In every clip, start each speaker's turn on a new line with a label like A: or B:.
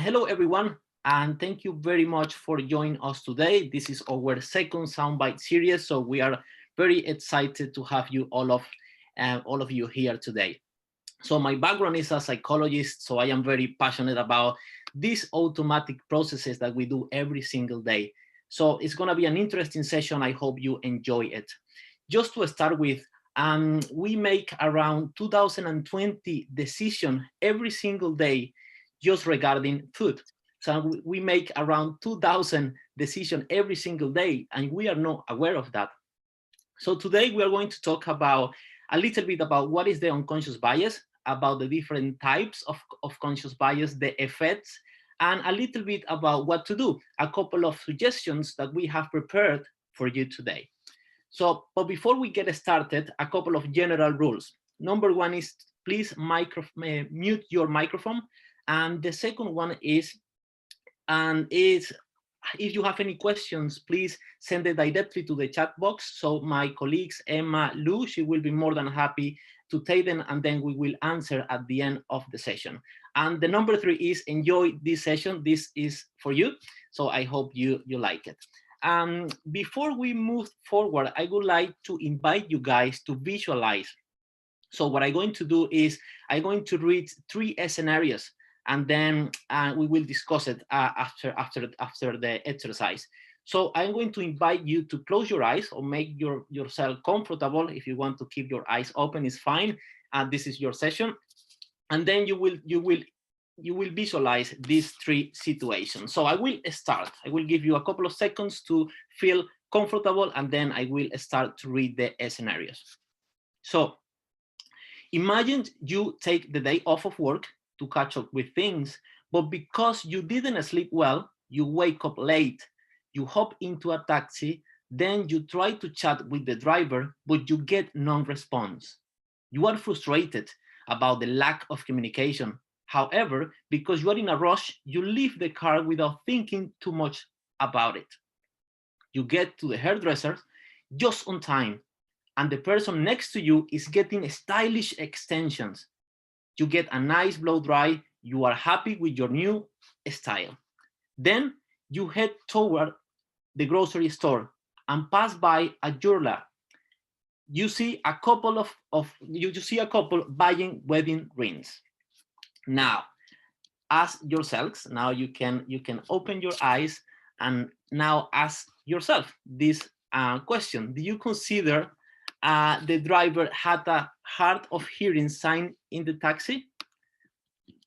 A: Hello, everyone, and thank you very much for joining us today. This is our second Soundbite series, so we are very excited to have you all of you here today. So my background is a psychologist, so I am very passionate about these automatic processes that we do every single day. So it's going to be an interesting session. I hope you enjoy it. Just to start with, we make around 2020 decisions every single day just regarding food. So we make around 2000 decisions every single day, and we are not aware of that. So today we are going to talk about a little bit about what is the unconscious bias, about the different types of conscious bias, the effects, and a little bit about what to do, a couple of suggestions that we have prepared for you today. So, but before we get started, a couple of general rules. Number one is please mute your microphone. And the second one is if you have any questions, please send it directly to the chat box. So my colleagues, Emma, Lou, she will be more than happy to take them, and then we will answer at the end of the session. And the number three is enjoy this session. This is for you. So I hope you like it. Before we move forward, I would like to invite you guys to visualize. So what I'm going to do is I'm going to read three scenarios, and then we will discuss it after the exercise. So I'm going to invite you to close your eyes or make yourself comfortable. If you want to keep your eyes open, it's fine. This is your session, and then you will visualize these three situations. So I will start. I will give you a couple of seconds to feel comfortable, and then I will start to read the scenarios. So imagine you take the day off of work to catch up with things, but because you didn't sleep well, you wake up late, you hop into a taxi, then you try to chat with the driver, but you get no response. You are frustrated about the lack of communication. However, because you are in a rush, you leave the car without thinking too much about it. You get to the hairdresser just on time, and the person next to you is getting stylish extensions. You get a nice blow dry, you are happy with your new style. Then you head toward the grocery store and pass by a jeweler. You see a couple buying wedding rings. Now, ask yourselves, now you can open your eyes and now ask yourself this question. Do you consider the driver had a hard of hearing sign in the taxi?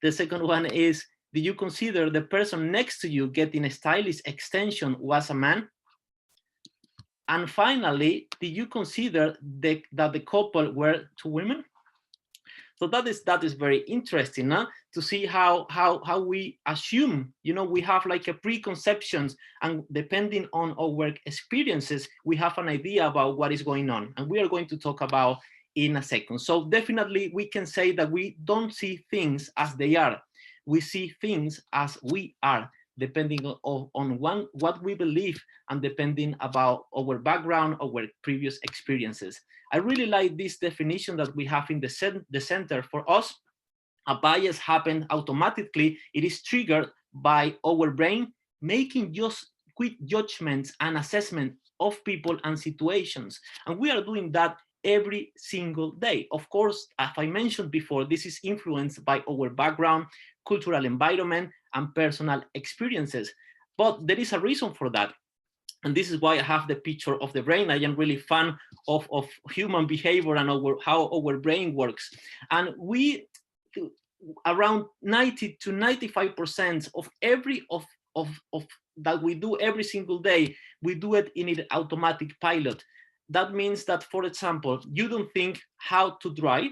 A: The second one is, do you consider the person next to you getting a stylish extension was a man? And finally, do you consider that the couple were two women? So that is very interesting, huh? To see how we assume, we have like a preconceptions, and depending on our experiences, we have an idea about what is going on, and we are going to talk about in a second. So definitely we can say that we don't see things as they are. We see things as we are, depending on what we believe and depending about our background, our previous experiences. I really like this definition that we have in the center for us. A bias happens automatically. It is triggered by our brain making just quick judgments and assessment of people and situations. And we are doing that every single day. Of course, as I mentioned before, this is influenced by our background, cultural environment, and personal experiences. But there is a reason for that. And this is why I have the picture of the brain. I am really fan of human behavior and how our brain works. And we, around 90 to 95% of every that we do every single day, we do it in an automatic pilot. That means that, for example, you don't think how to drive.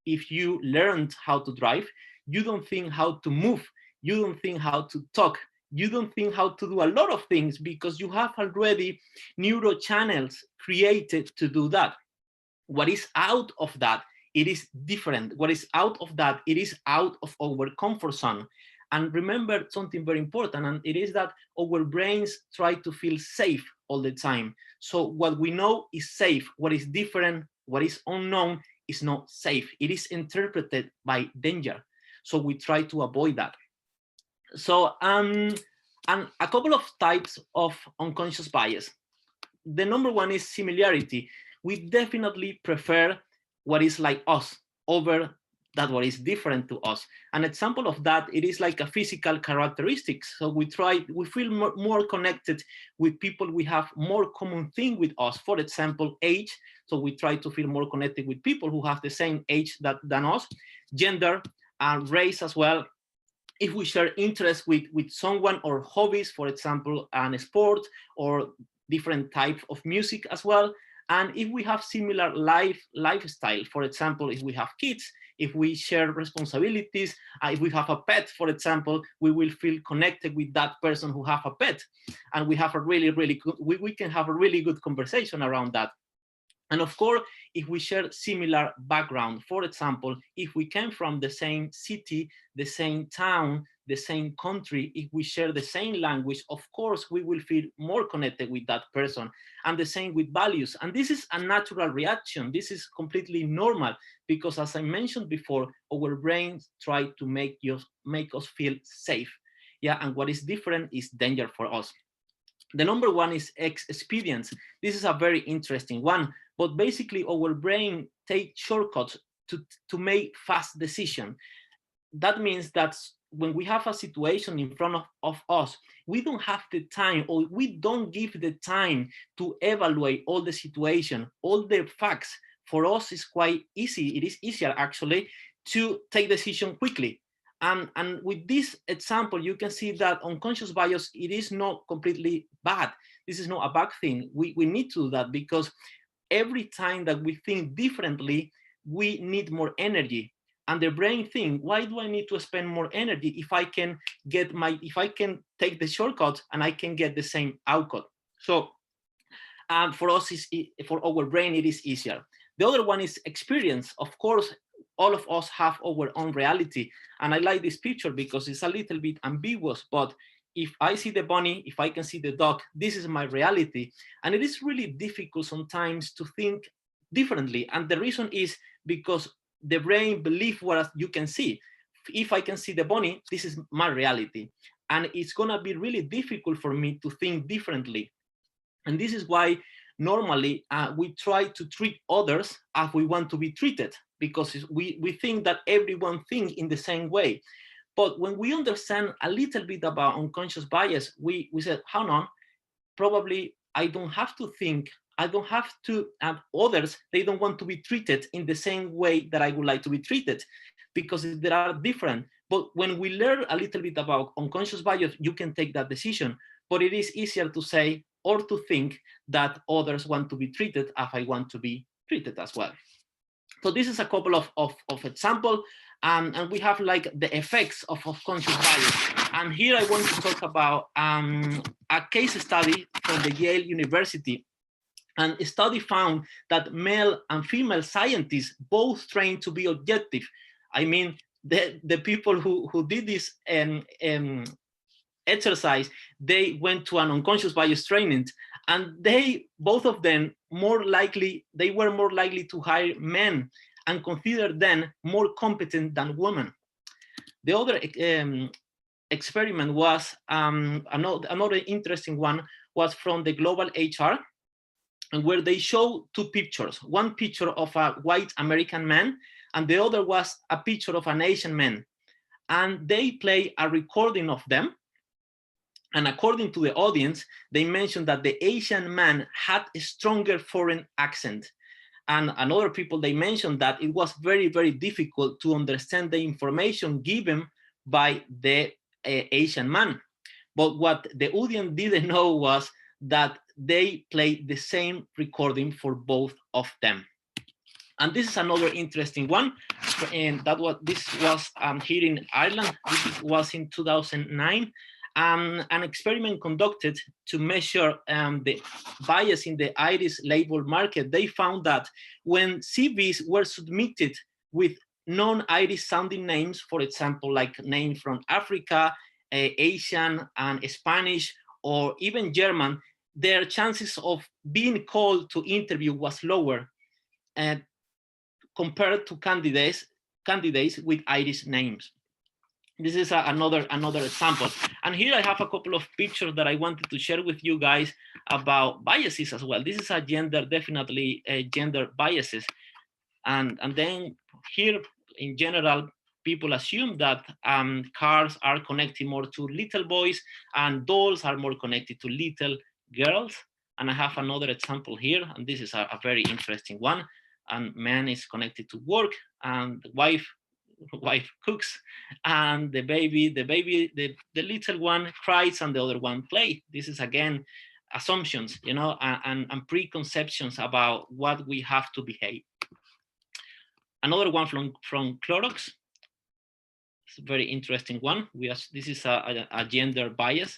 A: If you learned how to drive, you don't think how to move. You don't think how to talk. You don't think how to do a lot of things because you have already neuro channels created to do that. What is out of that, it is different. What is out of that, it is out of our comfort zone. And remember something very important, and it is that our brains try to feel safe all the time. So what we know is safe. What is different, what is unknown is not safe. It is interpreted by danger. So we try to avoid that. So, and a couple of types of unconscious bias. The number one is similarity. We definitely prefer what is like us over that what is different to us. An example of that, it is like a physical characteristics. So we feel more connected with people we have more common thing with us. For example, age. So we try to feel more connected with people who have the same age than us. Gender and race as well. If we share interests with someone, or hobbies, for example, an sport or different type of music as well. And if we have similar lifestyle, for example, if we have kids, if we share responsibilities, if we have a pet, for example, we will feel connected with that person who have a pet, and we have a really good, we can have a really good conversation around that. And of course, if we share similar background, for example, if we came from the same city, the same town, the same country, if we share the same language, of course, we will feel more connected with that person. And the same with values. And this is a natural reaction. This is completely normal, because as I mentioned before, our brains try to make us feel safe. Yeah, and what is different is danger for us. The number one is experience. This is a very interesting one, but basically our brain takes shortcuts to make fast decisions. That means that when we have a situation in front of us, we don't have the time, or we don't give the time to evaluate all the situation, all the facts. For us, it's quite easy. It is easier actually to take decision quickly. And with this example, you can see that unconscious bias, it is not completely bad. This is not a bad thing. We need to do that, because every time that we think differently, we need more energy. And the brain thinks, why do I need to spend more energy if I can take the shortcut and I can get the same outcome? So for us, for our brain, it is easier. The other one is experience. Of course, all of us have our own reality. And I like this picture because it's a little bit ambiguous, but if I see the bunny, if I can see the dog, this is my reality. And it is really difficult sometimes to think differently. And the reason is because the brain believes what you can see. If I can see the bunny, this is my reality. And it's gonna be really difficult for me to think differently. And this is why normally we try to treat others as we want to be treated, because we think that everyone thinks in the same way. But when we understand a little bit about unconscious bias, we said, hang on, probably I don't have to think, I don't have to, others, they don't want to be treated in the same way that I would like to be treated, because they are different. But when we learn a little bit about unconscious bias, you can take that decision. But it is easier to say or to think that others want to be treated as I want to be treated as well. So this is a couple of examples, and we have like the effects of conscious bias. And here I want to talk about a case study from the Yale University. And a study found that male and female scientists both trained to be objective. I mean, the people who did this exercise, they went to an unconscious bias training, and both of them they were more likely to hire men and consider them more competent than women. The other experiment was another interesting one, was from the global HR, and where they show two pictures. One picture of a white American man, and the other was a picture of an Asian man. And they play a recording of them. And according to the audience, they mentioned that the Asian man had a stronger foreign accent. And other people, they mentioned that it was very, very difficult to understand the information given by the Asian man. But what the audience didn't know was that they played the same recording for both of them. And this is another interesting one. And this was here in Ireland. This was in 2009. An experiment conducted to measure the bias in the Irish labor market. They found that when CVs were submitted with non-Irish sounding names, for example, like names from Africa, Asian, and Spanish, or even German, their chances of being called to interview was lower compared to candidates with Irish names. This is another example. And here I have a couple of pictures that I wanted to share with you guys about biases as well. This is a definitely gender biases. And then here in general, people assume that cars are connected more to little boys and dolls are more connected to little girls. And I have another example here, and this is a very interesting one. And man is connected to work, and the wife cooks, and the little one cries and the other one plays. This is again assumptions, you know, and preconceptions about what we have to behave. Another one from Clorox. It's a very interesting one. This is a gender bias,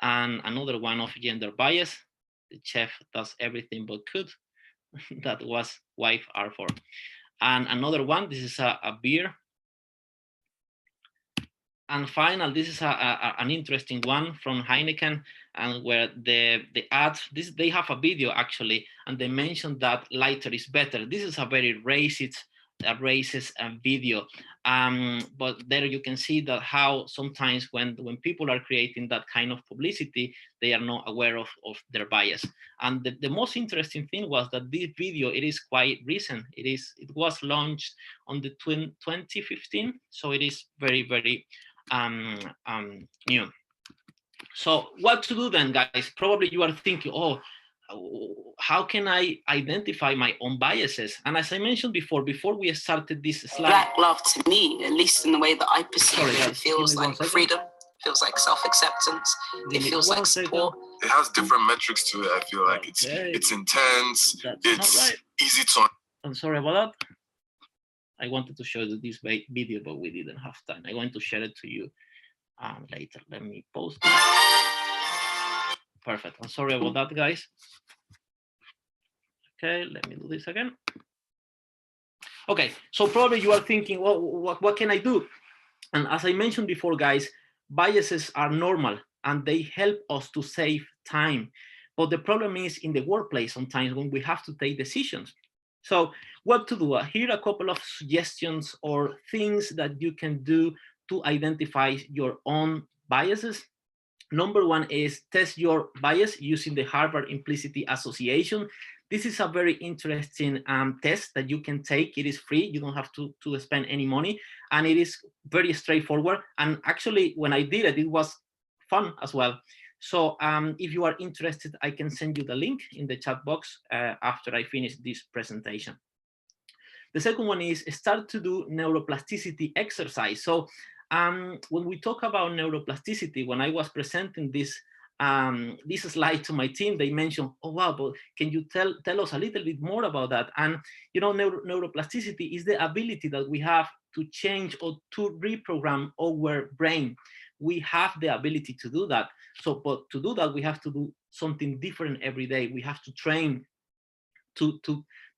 A: and another one of gender bias. The chef does everything but cook. That was wife R4. And another one, this is a beer. And final, this is an interesting one from Heineken, and where the ad, they have a video actually, and they mentioned that lighter is better. This is a very racist video, but there you can see that how sometimes when people are creating that kind of publicity, they are not aware of their bias. And the most interesting thing was that this video, it is quite recent. It was launched on the 2015, so it is very, very new. So what to do then, guys? Probably you are thinking, oh, how can I identify my own biases? And as I mentioned before we started this slide,
B: Black love to me, at least in the way that I perceive it, feels like freedom, feels like self-acceptance, it feels like support.
C: It has different metrics to it. I feel like it's intense, it's easy to...
A: I'm sorry about that. I wanted to show you this video, but we didn't have time. I'm going to share it to you later. Let me post it. Perfect. I'm sorry about that, guys. Okay, let me do this again. Okay, so probably you are thinking, well, what can I do? And as I mentioned before, guys, biases are normal and they help us to save time. But the problem is in the workplace sometimes when we have to take decisions. So what to do? Here are a couple of suggestions or things that you can do to identify your own biases. Number one is test your bias using the Harvard Implicit Association. This is a very interesting test that you can take. It is free. You don't have to spend any money. And it is very straightforward. And actually, when I did it, it was fun as well. So if you are interested, I can send you the link in the chat box after I finish this presentation. The second one is start to do neuroplasticity exercise. So when we talk about neuroplasticity, when I was presenting this slide to my team, they mentioned, oh, wow, but can you tell us a little bit more about that? And, you know, neuroplasticity is the ability that we have to change or to reprogram our brain. We have the ability to do that. So, but to do that, we have to do something different every day. We have to train to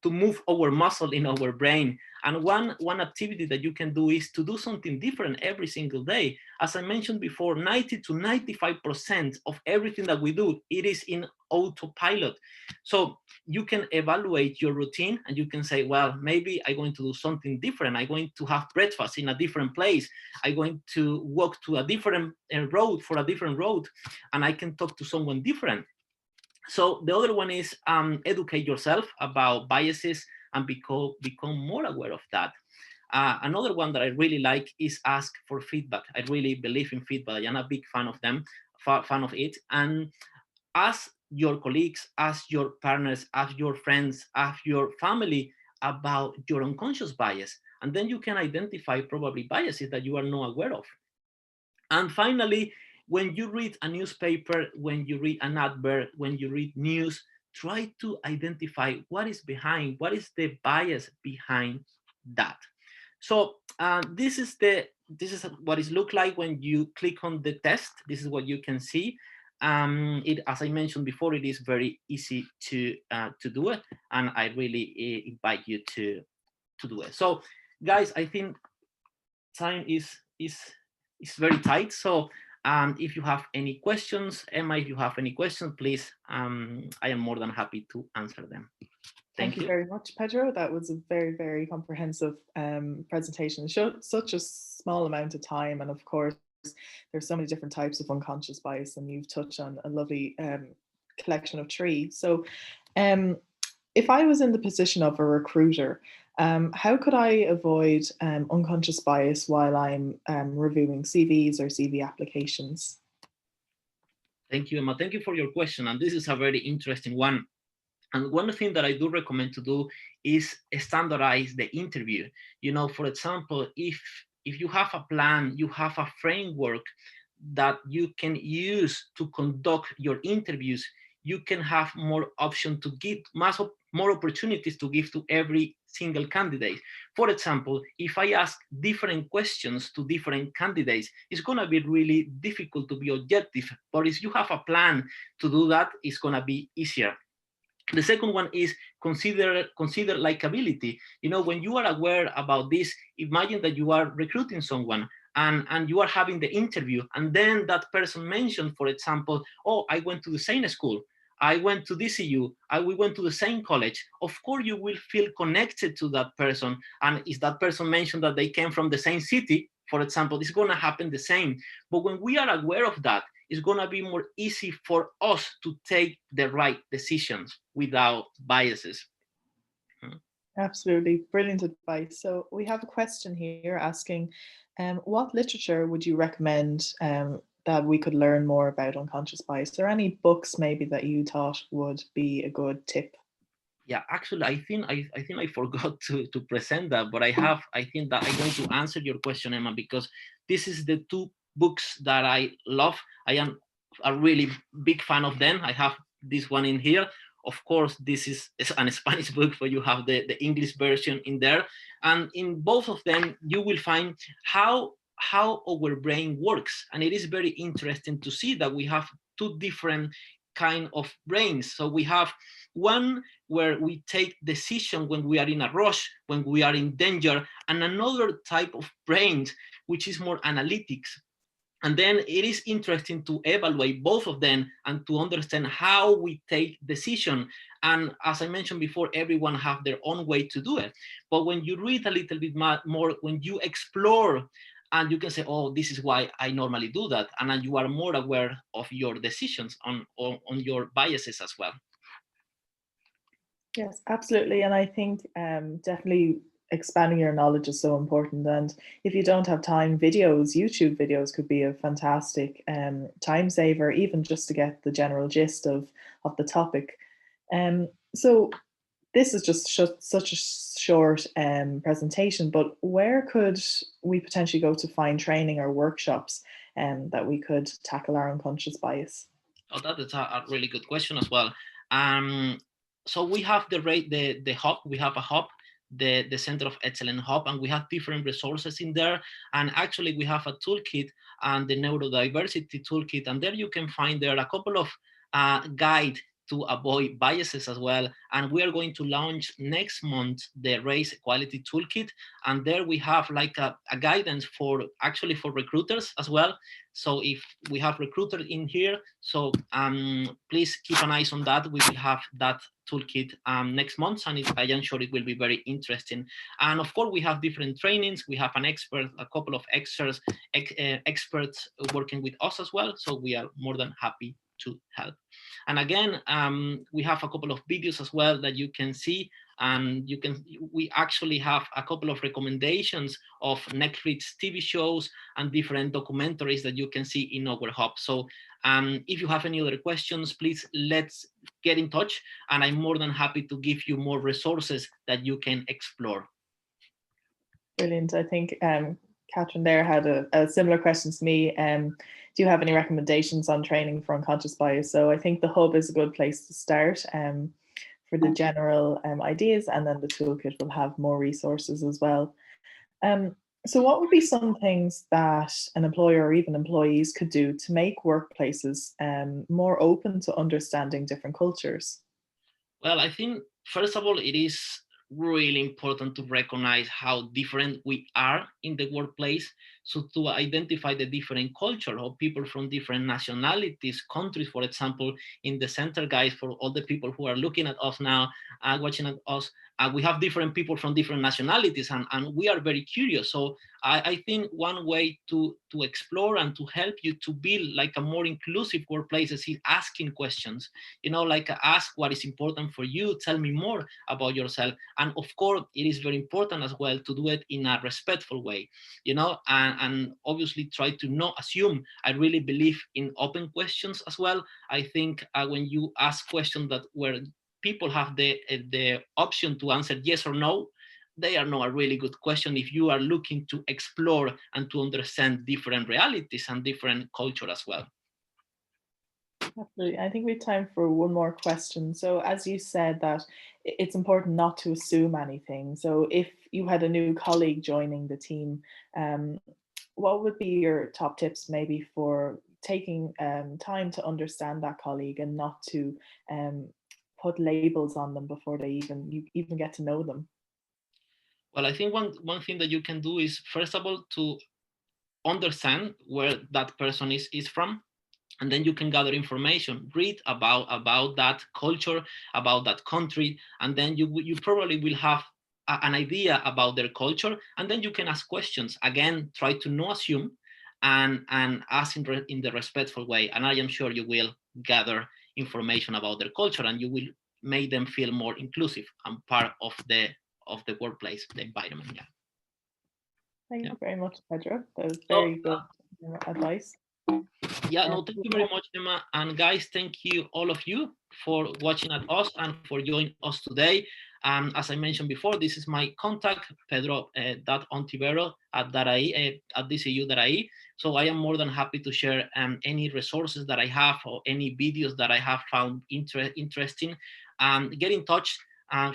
A: move our muscle in our brain. And one activity that you can do is to do something different every single day. As I mentioned before, 90 to 95% of everything that we do, it is in autopilot. So you can evaluate your routine and you can say, well, maybe I'm going to do something different. I'm going to have breakfast in a different place. I'm going to walk to a different road for a different road, and I can talk to someone different. So the other one is educate yourself about biases and become more aware of that. Another one that I really like is ask for feedback. I really believe in feedback. I'm a big fan of them, fan of it. And ask your colleagues, ask your partners, ask your friends, ask your family about your unconscious bias. And then you can identify probably biases that you are not aware of. And finally, when you read a newspaper, when you read an advert, when you read news, try to identify what is the bias behind that. So this is what it looks like when you click on the test. This is what you can see. As I mentioned before, it is very easy to do it, and I really invite you to do it. So, guys, I think time is very tight. So if you have any questions, Emma, if you have any questions, please, I am more than happy to answer them.
D: Thank you very much, Pedro. That was a very, very comprehensive presentation. It showed such a small amount of time. And of course, there's so many different types of unconscious bias, and you've touched on a lovely collection of 3. So if I was in the position of a recruiter, how could I avoid unconscious bias while I'm reviewing CVs or CV applications?
A: Thank you, Emma. Thank you for your question. And this is a very interesting one. And one thing that I do recommend to do is standardize the interview. You know, for example, if you have a plan, you have a framework that you can use to conduct your interviews, you can have more option to give more opportunities to give to every single candidate. For example, if I ask different questions to different candidates, it's going to be really difficult to be objective. But if you have a plan to do that, it's going to be easier. The second one is consider likability. You know, when you are aware about this, imagine that you are recruiting someone and you are having the interview, and then that person mentioned, for example, oh, I went to the same school, I went to DCU, we went to the same college. Of course, you will feel connected to that person. And if that person mentioned that they came from the same city, for example, it's going to happen the same. But when we are aware of that, it's going to be more easy for us to take the right decisions without biases.
D: Absolutely. Brilliant advice. So we have a question here asking, what literature would you recommend that we could learn more about unconscious bias? Are there any books maybe that you thought would be a good tip?
A: Yeah, actually, I think I forgot to present that, but I think that I'm going to answer your question, Emma, because this is the 2 books that I love. I am a really big fan of them. I have this one in here. Of course, this is a Spanish book, but you have the English version in there. And in both of them, you will find how our brain works. And it is very interesting to see that we have 2 different kind of brains. So we have one where we take decision when we are in a rush, when we are in danger, and another type of brain, which is more analytics. And then it is interesting to evaluate both of them and to understand how we take decision. And as I mentioned before, everyone have their own way to do it. But when you read a little bit more, when you explore, and you can say, oh, this is why I normally do that. And then you are more aware of your decisions on your biases as well.
D: Yes, absolutely. And I think definitely expanding your knowledge is so important. And if you don't have time, YouTube videos could be a fantastic time saver, even just to get the general gist of the topic. So this is just such a short presentation, but where could we potentially go to find training or workshops that we could tackle our unconscious bias?
A: Oh, that is a really good question as well. So we have the hub. We have a hub, the Center of Excellence hub, and we have different resources in there. And actually, we have a toolkit and the neurodiversity toolkit, and there you can find there a couple of guide to avoid biases as well. And we are going to launch next month the Race Equality Toolkit, and there we have like a guidance for recruiters as well. So if we have recruiters in here, so please keep an eye on that. We will have that toolkit next month, and I am sure it will be very interesting. And of course, we have different trainings. We have a couple of experts working with us as well. So we are more than happy to help. And again, we have a couple of videos as well that you can see, and we actually have a couple of recommendations of Netflix TV shows and different documentaries that you can see in our hub. So if you have any other questions, please let's get in touch, and I'm more than happy to give you more resources that you can explore.
D: Brilliant. I think Catherine there had a similar question to me. Do you have any recommendations on training for unconscious bias? So I think the hub is a good place to start for the general ideas, and then the toolkit will have more resources as well. So what would be some things that an employer or even employees could do to make workplaces more open to understanding different cultures?
A: Well, I think, first of all, it is really important to recognize how different we are in the workplace. So to identify the different culture of people from different nationalities, countries, for example, in the center, guys, for all the people who are looking at us now, watching at us, we have different people from different nationalities, and we are very curious. So I think one way to explore and to help you to build like a more inclusive workplace is asking questions, you know, like ask what is important for you, tell me more about yourself. And of course, it is very important as well to do it in a respectful way, you know, and obviously try to not assume. I really believe in open questions as well. I think when you ask questions that where people have the option to answer yes or no, they are not a really good question if you are looking to explore and to understand different realities and different culture as well.
D: Absolutely. I think we have time for one more question. So as you said that it's important not to assume anything. So if you had a new colleague joining the team, what would be your top tips maybe for taking time to understand that colleague and not to put labels on them before you even get to know them?
A: Well, I think one thing that you can do is, first of all, to understand where that person is from, and then you can gather information, read about that culture, about that country, and then you probably will have an idea about their culture, and then you can ask questions. Again, try to not assume, and ask in the respectful way, and I am sure you will gather information about their culture, and you will make them feel more inclusive and part of the workplace, the environment. Yeah.
D: Thank you very much, Pedro. That was very good advice.
A: Yeah, no, thank you very much, Emma. And guys, thank you, all of you, for watching at us and for joining us today. As I mentioned before, this is my contact, Pedro.Ontivero at DCU.IE. So I am more than happy to share any resources that I have or any videos that I have found interesting. Get in touch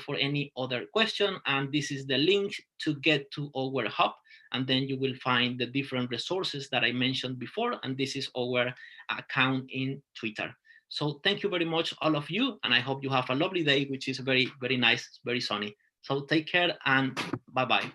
A: for any other question. And this is the link to get to our hub. And then you will find the different resources that I mentioned before. And this is our account in Twitter. So thank you very much, all of you. And I hope you have a lovely day, which is very, very nice, very sunny. So take care and bye-bye.